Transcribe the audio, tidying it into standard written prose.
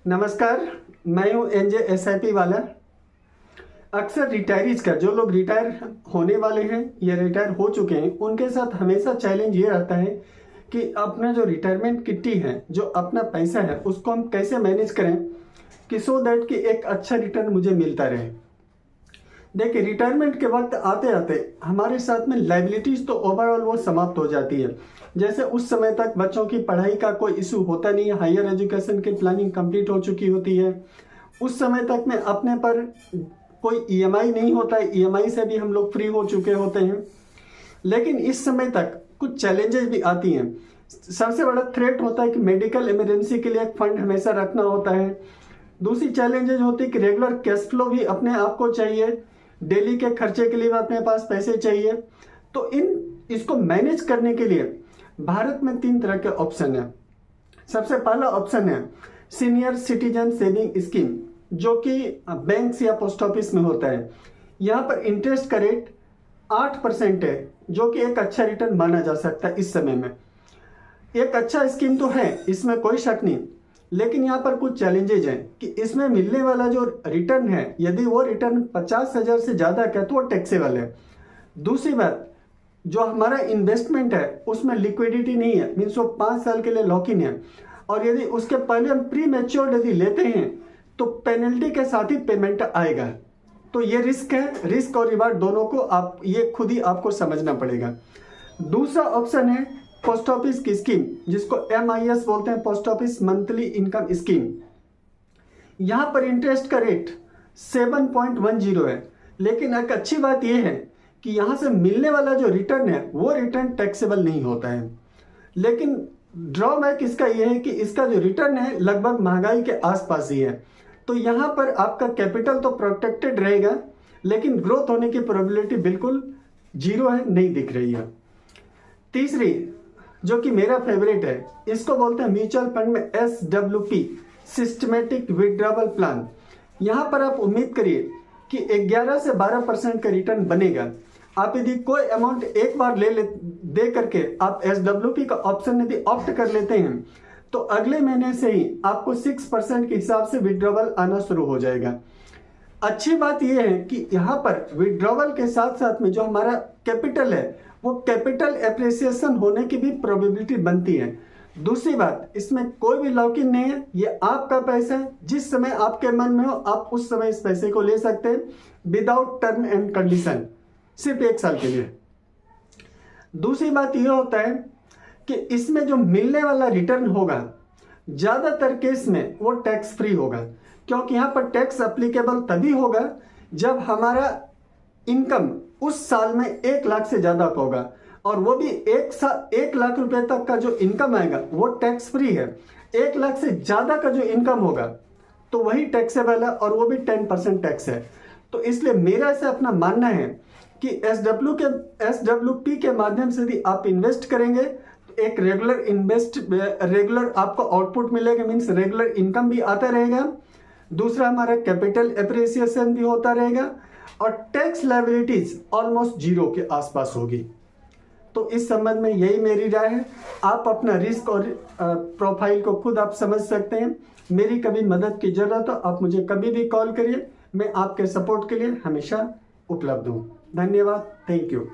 नमस्कार, मैं हूं एनजे एसआईपी वाला। अक्सर रिटायरीज का, जो लोग रिटायर होने वाले हैं या रिटायर हो चुके हैं, उनके साथ हमेशा चैलेंज ये रहता है कि अपना जो रिटायरमेंट किट्टी है, जो अपना पैसा है, उसको हम कैसे मैनेज करें कि सो दैट कि एक अच्छा रिटर्न मुझे मिलता रहे। देखिए, रिटायरमेंट के वक्त आते आते हमारे साथ में लाइबिलिटीज तो ओवरऑल वो समाप्त हो जाती है। जैसे उस समय तक बच्चों की पढ़ाई का कोई इशू होता नहीं है, हायर एजुकेशन की प्लानिंग कंप्लीट हो चुकी होती है। उस समय तक में अपने पर कोई ईएमआई नहीं होता है, ईएमआई से भी हम लोग फ्री हो चुके होते हैं। लेकिन इस समय तक कुछ चैलेंजेस भी आती हैं। सबसे बड़ा थ्रेट होता है कि मेडिकल इमरजेंसी के लिए एक फंड हमेशा रखना होता है। दूसरी चैलेंजेज होती है कि रेगुलर कैश फ्लो भी अपने आप को चाहिए, डेली के खर्चे के लिए भी अपने पास पैसे चाहिए। तो इसको मैनेज करने के लिए भारत में 3 तरह के ऑप्शन है। सबसे पहला ऑप्शन है सीनियर सिटीजन सेविंग स्कीम, जो कि बैंक्स या पोस्ट ऑफिस में होता है। यहाँ पर इंटरेस्ट का रेट 8% है, जो कि एक अच्छा रिटर्न माना जा सकता है इस समय में। एक अच्छा स्कीम तो है, इसमें कोई शक नहीं, लेकिन यहाँ पर कुछ चैलेंजेज हैं कि इसमें मिलने वाला जो रिटर्न है, यदि वो रिटर्न 50,000 से ज़्यादा का तो वो टैक्सेबल है। दूसरी बात, जो हमारा इन्वेस्टमेंट है उसमें लिक्विडिटी नहीं है, मीन्स वो 5 साल के लिए लॉक इन है। और यदि उसके पहले हम प्री मैच्योर्ड यदि लेते हैं तो पेनल्टी के साथ ही पेमेंट आएगा। तो ये रिस्क है, रिस्क और रिवार्ड दोनों को आप ये खुद ही आपको समझना पड़ेगा। दूसरा ऑप्शन है पोस्ट ऑफिस की स्कीम, जिसको MIS बोलते हैं, post office monthly income scheme. यहाँ पर इंटरेस्ट का रेट 7.10 है, लेकिन एक अच्छी बात यह है कि यहाँ से मिलने वाला जो रिटर्न है वो रिटर्न टैक्सेबल नहीं होता है। लेकिन ड्रॉबैक इसका यह है कि इसका जो रिटर्न है लगभग महंगाई के आसपास ही है। तो यहाँ पर आपका कैपिटल तो प्रोटेक्टेड रहेगा, लेकिन ग्रोथ होने की प्रोबेबिलिटी बिल्कुल 0 है, नहीं दिख रही है। तीसरी, जो कि मेरा फेवरेट है, इसको बोलते हैं म्यूचुअल फंड में SWP, सिस्टमेटिक विड्रॉवल प्लान। यहाँ पर आप उम्मीद करिए कि 11 से 12% का रिटर्न बनेगा। आप यदि कोई अमाउंट एक बार दे करके आप SWP का ऑप्शन यदि ऑप्ट कर लेते हैं तो अगले महीने से ही आपको 6% के हिसाब से विड्रॉवल आना शुरू हो जाएगा। अच्छी बात यह है कि यहाँ पर विड्रॉवल के साथ साथ में जो हमारा कैपिटल है वो कैपिटल एप्रिसिएशन होने की भी प्रोबेबिलिटी बनती है। दूसरी बात, इसमें कोई भी लॉक इन नहीं है, ये आपका पैसा है, जिस समय आपके मन में हो आप उस समय इस पैसे को ले सकते हैं विदाउट टर्म एंड कंडीशन, सिर्फ 1 साल के लिए। दूसरी बात यह होता है कि इसमें जो मिलने वाला रिटर्न होगा ज्यादातर केस में वो टैक्स फ्री होगा, क्योंकि यहाँ पर टैक्स अप्लीकेबल तभी होगा जब हमारा इनकम उस साल में 1 लाख से ज्यादा का होगा, और वो भी 1 लाख रुपए तक का जो इनकम आएगा वो टैक्स फ्री है। 1 लाख से ज्यादा का जो इनकम होगा तो वही टैक्सेबल है, और वो भी 10% टैक्स है। तो इसलिए मेरा ऐसा अपना मानना है कि SWP के माध्यम से यदि आप इन्वेस्ट करेंगे तो एक रेगुलर आपको आउटपुट मिलेगा, मीन्स रेगुलर इनकम भी आता रहेगा। दूसरा, हमारा कैपिटल एप्रिसिएशन भी होता रहेगा, और टैक्स लायबिलिटीज ऑलमोस्ट 0 के आसपास होगी। तो इस संबंध में यही मेरी राय है। आप अपना रिस्क और प्रोफाइल को खुद आप समझ सकते हैं। मेरी कभी मदद की जरूरत हो आप मुझे कभी भी कॉल करिए, मैं आपके सपोर्ट के लिए हमेशा उपलब्ध हूँ। धन्यवाद, थैंक यू।